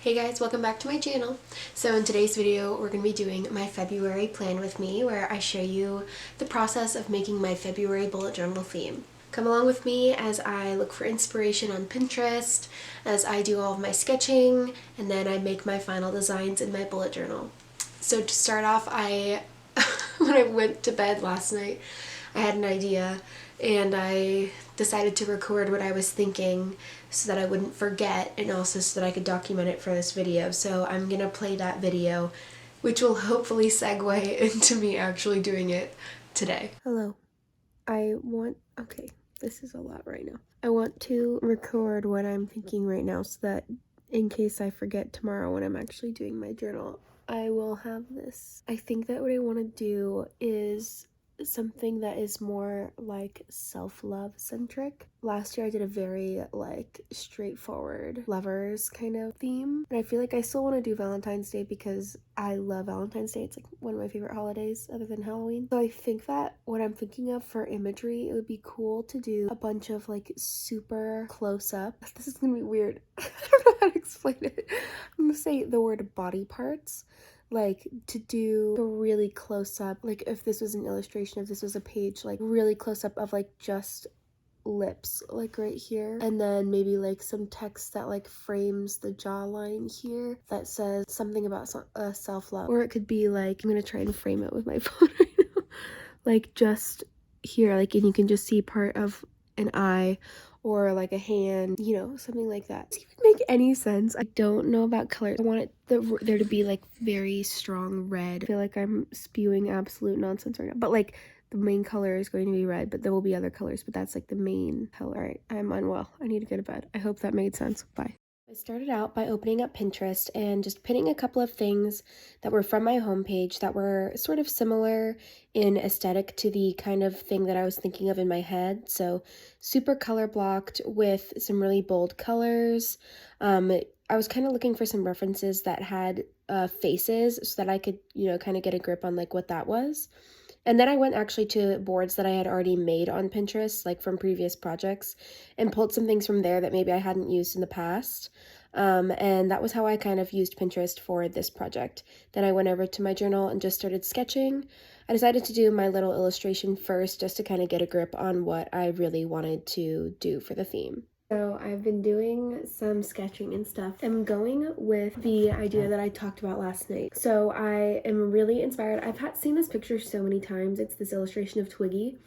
Hey guys, welcome back to my channel. So in today's video, we're going to be doing my February plan with me, where I show you the process of making my February bullet journal theme. Come along with me as I look for inspiration on Pinterest, as I do all of my sketching, and then I make my final designs in my bullet journal. So to start off, when I went to bed last night, I had an idea and I decided to record what I was thinking so that I wouldn't forget, and also so that I could document it for this video. So I'm gonna play that video, which will hopefully segue into me actually doing it today. Hello. Okay, this is a lot right now. I want to record what I'm thinking right now so that in case I forget tomorrow when I'm actually doing my journal, I will have this. I think that what I want to do is something that is more like self-love centric. Last year I did a very like straightforward lovers kind of theme, and I feel like I still want to do Valentine's Day because I love Valentine's Day. It's like one of my favorite holidays other than Halloween. So I think that what I'm thinking of for imagery, it would be cool to do a bunch of like super close up. This is gonna be weird. I don't know how to explain it. I'm gonna say the word body parts. Like to do a really close up, like if this was an illustration, if this was a page, like really close up of like just lips, like right here, and then maybe like some text that like frames the jawline here that says something about self-love. Or it could be like, I'm gonna try and frame it with my phone right now, like just here, like, and you can just see part of an eye or like a hand, you know, something like that. Does it even make any sense? I don't know about colors. I want it there to be like very strong red. I feel like I'm spewing absolute nonsense right now, but like the main color is going to be red, but there will be other colors, but that's like the main color. All right, I'm unwell. I need to go to bed. I hope that made sense. Bye. I started out by opening up Pinterest and just pinning a couple of things that were from my homepage that were sort of similar in aesthetic to the kind of thing that I was thinking of in my head. So super color blocked with some really bold colors. I was kind of looking for some references that had faces so that I could, you know, kind of get a grip on like what that was. And then I went actually to boards that I had already made on Pinterest, like from previous projects, and pulled some things from there that maybe I hadn't used in the past. And that was how I kind of used Pinterest for this project. Then I went over to my journal and just started sketching. I decided to do my little illustration first just to kind of get a grip on what I really wanted to do for the theme. So I've been doing some sketching and stuff. I'm going with the idea that I talked about last night. So I am really inspired. I've seen this picture so many times. It's this illustration of Twiggy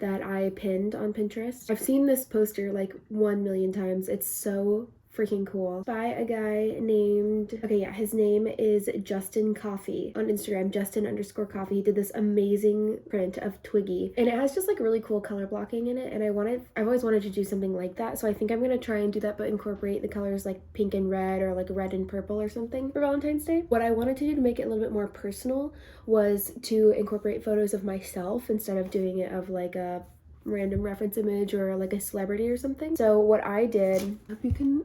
that I pinned on Pinterest. I've seen this poster like 1,000,000 times. It's so freaking cool. By a guy named, his name is Justin Coffee on Instagram, Justin_Coffee. He did this amazing print of Twiggy, and it has just like really cool color blocking in it, and I've always wanted to do something like that, so I think I'm gonna try and do that, but incorporate the colors like pink and red, or like red and purple or something for Valentine's Day. What I wanted to do to make it a little bit more personal was to incorporate photos of myself instead of doing it of like a random reference image or like a celebrity or something. So what I did, I hope you can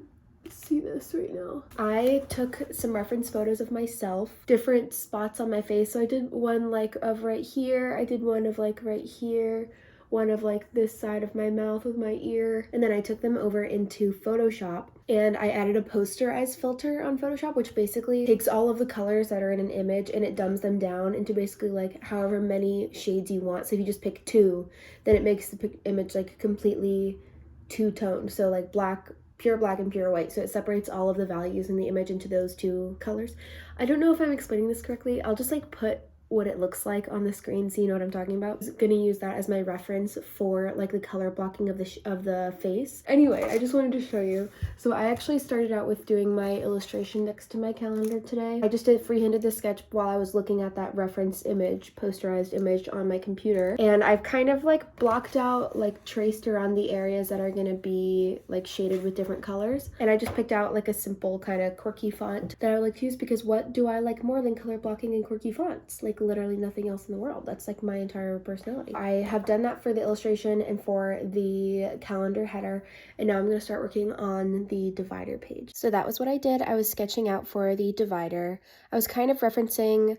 see this right now, I took some reference photos of myself, different spots on my face. So I did one like of right here, I did one of like right here, one of like this side of my mouth with my ear, and then I took them over into Photoshop and I added a posterized filter on Photoshop, which basically takes all of the colors that are in an image and it dumbs them down into basically like however many shades you want. So if you just pick 2, then it makes the image like completely two-toned, so like black, pure black and pure white, so it separates all of the values in the image into those 2 colors. I don't know if I'm explaining this correctly. I'll just like put what it looks like on the screen so you know what I'm talking about. I'm gonna use that as my reference for like the color blocking of the face. Anyway, I just wanted to show you. So I actually started out with doing my illustration next to my calendar today. I just freehanded this sketch while I was looking at that reference image, posterized image on my computer, and I've kind of like blocked out, like traced around the areas that are gonna be like shaded with different colors, and I just picked out like a simple kind of quirky font that I would like to use, because what do I like more than color blocking and quirky fonts? Like literally nothing else in the world. That's like my entire personality. I have done that for the illustration and for the calendar header, and now I'm going to start working on the divider page. So that was what I did. I was sketching out for the divider. I was kind of referencing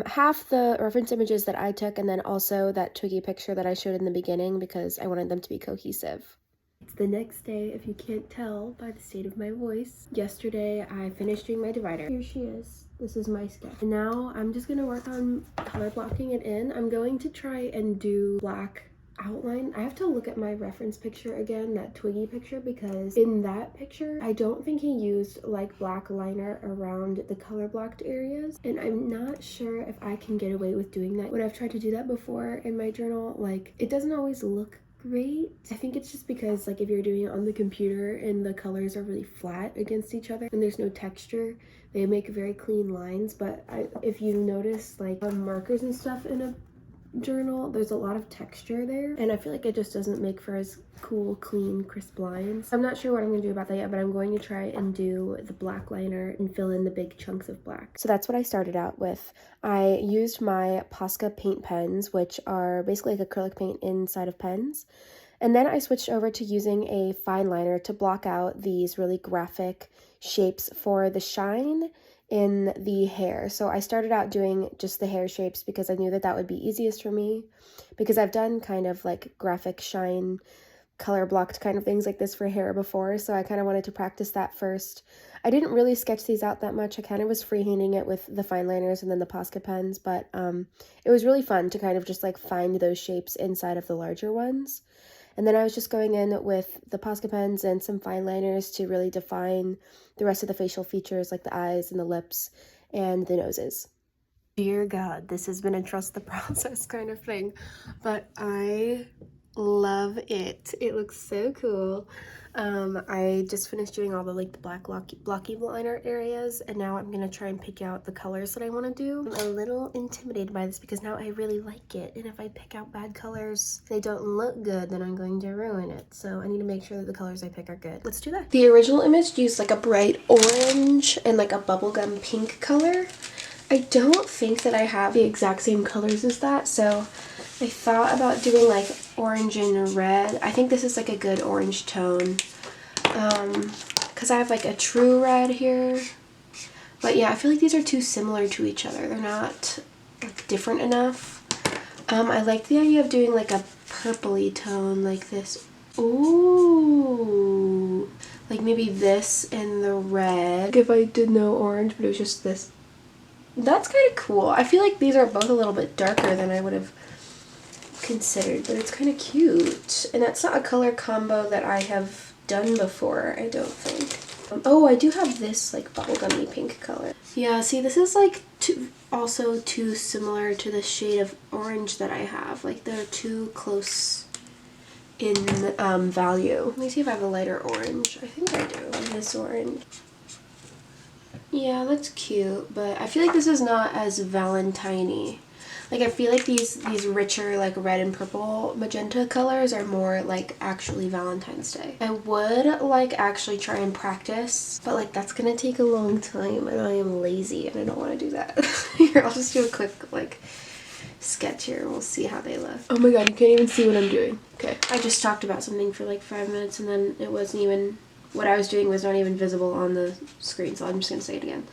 half the reference images that I took, and then also that Twiggy picture that I showed in the beginning, because I wanted them to be cohesive. It's the next day, if you can't tell by the state of my voice. Yesterday, I finished doing my divider. Here she is. This is my sketch. And now I'm just gonna work on color blocking it in. I'm going to try and do black outline. I have to look at my reference picture again, that Twiggy picture, because in that picture I don't think he used like black liner around the color blocked areas, and I'm not sure if I can get away with doing that. When I've tried to do that before in my journal, like, it doesn't always look great. I think it's just because, like, if you're doing it on the computer and the colors are really flat against each other and there's no texture, they make very clean lines. But if you notice, like, on markers and stuff in a journal, there's a lot of texture there, and I feel like it just doesn't make for as cool, clean, crisp lines. I'm not sure what I'm gonna do about that yet, but I'm going to try and do the black liner and fill in the big chunks of black. So that's what I started out with. I used my Posca paint pens, which are basically like acrylic paint inside of pens, and then I switched over to using a fine liner to block out these really graphic shapes for the shine in the hair. So I started out doing just the hair shapes because I knew that that would be easiest for me, because I've done kind of like graphic shine color blocked kind of things like this for hair before, so I kind of wanted to practice that first. I didn't really sketch these out that much. I kind of was freehanding it with the fine liners and then the Posca pens, but it was really fun to kind of just like find those shapes inside of the larger ones. And then I was just going in with the Posca pens and some fine liners to really define the rest of the facial features, like the eyes and the lips and the noses. Dear God, this has been a trust the process kind of thing, but I love it. It looks so cool. I just finished doing all the like the black blocky liner areas, and now I'm gonna try and pick out the colors that I want to do. I'm a little intimidated by this because now I really like it, and if I pick out bad colors, they don't look good, then I'm going to ruin it. So I need to make sure that the colors I pick are good. Let's do that. The original image used like a bright orange and like a bubblegum pink color. I don't think that I have the exact same colors as that, so I thought about doing like orange and red. I think this is like a good orange tone, because I have like a true red here. But yeah, I feel like these are too similar to each other. They're not like different enough. I like the idea of doing like a purpley tone like this. Ooh, like maybe this and the red. If I did no orange, but it was just this. That's kind of cool. I feel like these are both a little bit darker than I would have considered, but it's kind of cute. And that's not a color combo that I have done before, I don't think. Oh, I do have this like bubblegummy pink color. Yeah, see, this is like also too similar to the shade of orange that I have. Like they're too close in value. Let me see if I have a lighter orange. I think I do. This orange. Yeah, that's cute, but I feel like this is not as Valentine-y. Like, I feel like these richer, like, red and purple magenta colors are more, like, actually Valentine's Day. I would, like, actually try and practice, but, like, that's gonna take a long time, and I am lazy, and I don't want to do that. Here, I'll just do a quick, like, sketch here, and we'll see how they look. Oh my god, you can't even see what I'm doing. Okay. I just talked about something for, like, 5 minutes, and then it wasn't even... What I was doing was not even visible on the screen, so I'm just gonna say it again.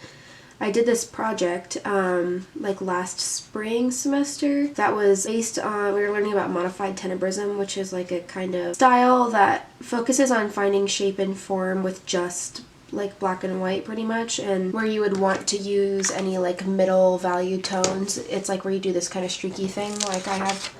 I did this project like last spring semester that was based on, we were learning about modified tenebrism, which is like a kind of style that focuses on finding shape and form with just like black and white pretty much, and where you would want to use any like middle value tones. It's like where you do this kind of streaky thing like I have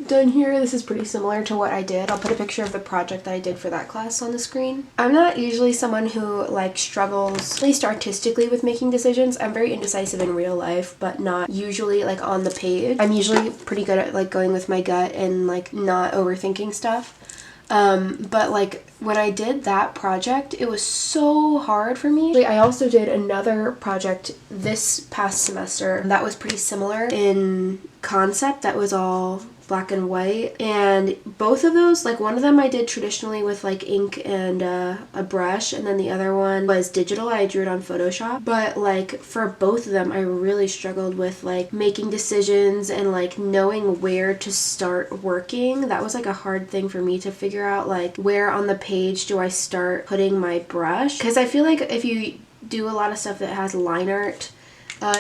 done here. This is pretty similar to what I did. I'll put a picture of the project that I did for that class on the screen. I'm not usually someone who like struggles, at least artistically, with making decisions. I'm very indecisive in real life, but not usually like on the page. I'm usually pretty good at like going with my gut and like not overthinking stuff. But like when I did that project, it was so hard for me. I also did another project this past semester that was pretty similar in concept, that was all black and white, and both of those, like one of them I did traditionally with like ink and a brush, and then the other one was digital. I drew it on Photoshop, but like for both of them I really struggled with like making decisions and like knowing where to start working. That was like a hard thing for me to figure out, like where on the page do I start putting my brush, because I feel like if you do a lot of stuff that has line art,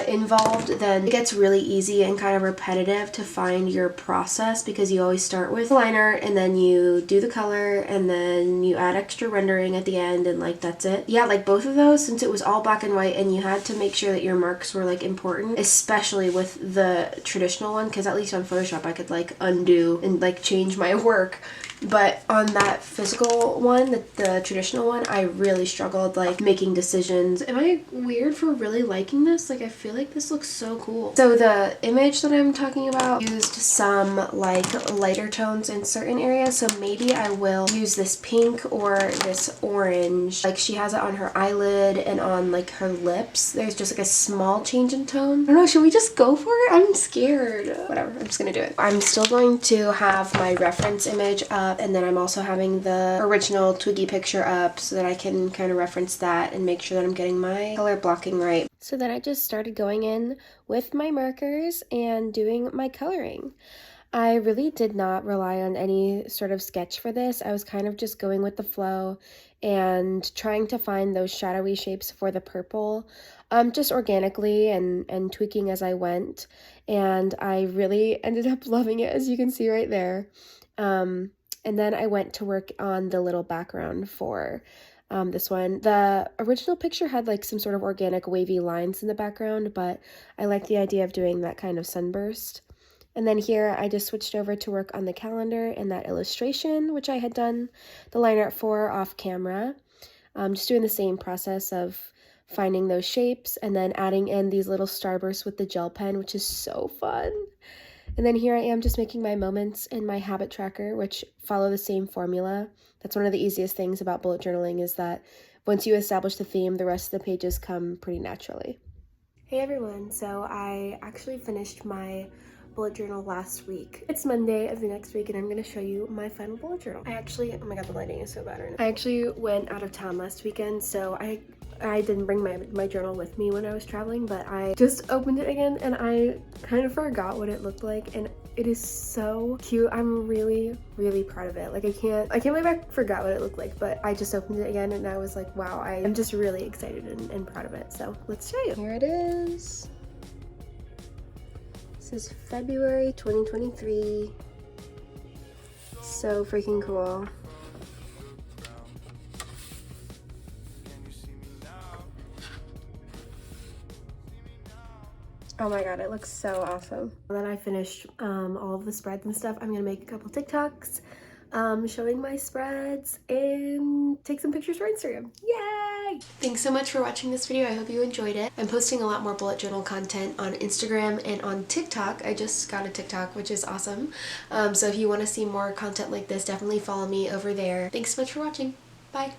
involved, then it gets really easy and kind of repetitive to find your process, because you always start with liner and then you do the color and then you add extra rendering at the end, and like that's it. Yeah, like both of those, since it was all black and white and you had to make sure that your marks were like important, especially with the traditional one, because at least on Photoshop I could like undo and like change my work. But on that physical one, the traditional one, I really struggled like making decisions. Am I weird for really liking this? Like I feel like this looks so cool. So the image that I'm talking about used some like lighter tones in certain areas, so maybe I will use this pink or this orange. Like she has it on her eyelid and on like her lips. There's just like a small change in tone. I don't know, should we just go for it? I'm scared. Whatever, I'm just gonna do it. I'm still going to have my reference image up, and then I'm also having the original Twiggy picture up so that I can kind of reference that and make sure that I'm getting my color blocking right. So then I just started going in with my markers and doing my coloring. I really did not rely on any sort of sketch for this. I was kind of just going with the flow and trying to find those shadowy shapes for the purple, just organically and tweaking as I went. And I really ended up loving it, as you can see right there. And then I went to work on the little background for this one. The original picture had like some sort of organic wavy lines in the background, but I like the idea of doing that kind of sunburst. And then here I just switched over to work on the calendar and that illustration, which I had done the line art for off camera. Just doing the same process of finding those shapes and then adding in these little starbursts with the gel pen, which is so fun. And then here I am just making my moments in my habit tracker, which follow the same formula. That's one of the easiest things about bullet journaling, is that once you establish the theme, the rest of the pages come pretty naturally. Hey everyone, so I actually finished my bullet journal last week. It's Monday of the next week and I'm going to show you my final bullet journal. Oh my god, the lighting is so bad right now. I actually went out of town last weekend, so I didn't bring my journal with me when I was traveling, but I just opened it again and I kind of forgot what it looked like, and it is so cute. I'm really, really proud of it. Like I can't believe I forgot what it looked like, but I just opened it again and I was like, wow, I am just really excited and proud of it. So let's show you. Here it is. This is February 2023. So freaking cool. Oh my god, it looks so awesome. Now that I finished all of the spreads and stuff, I'm gonna make a couple TikToks showing my spreads and take some pictures for Instagram. Yay! Thanks so much for watching this video. I hope you enjoyed it. I'm posting a lot more bullet journal content on Instagram and on TikTok. I just got a TikTok, which is awesome. So if you want to see more content like this, definitely follow me over there. Thanks so much for watching. Bye!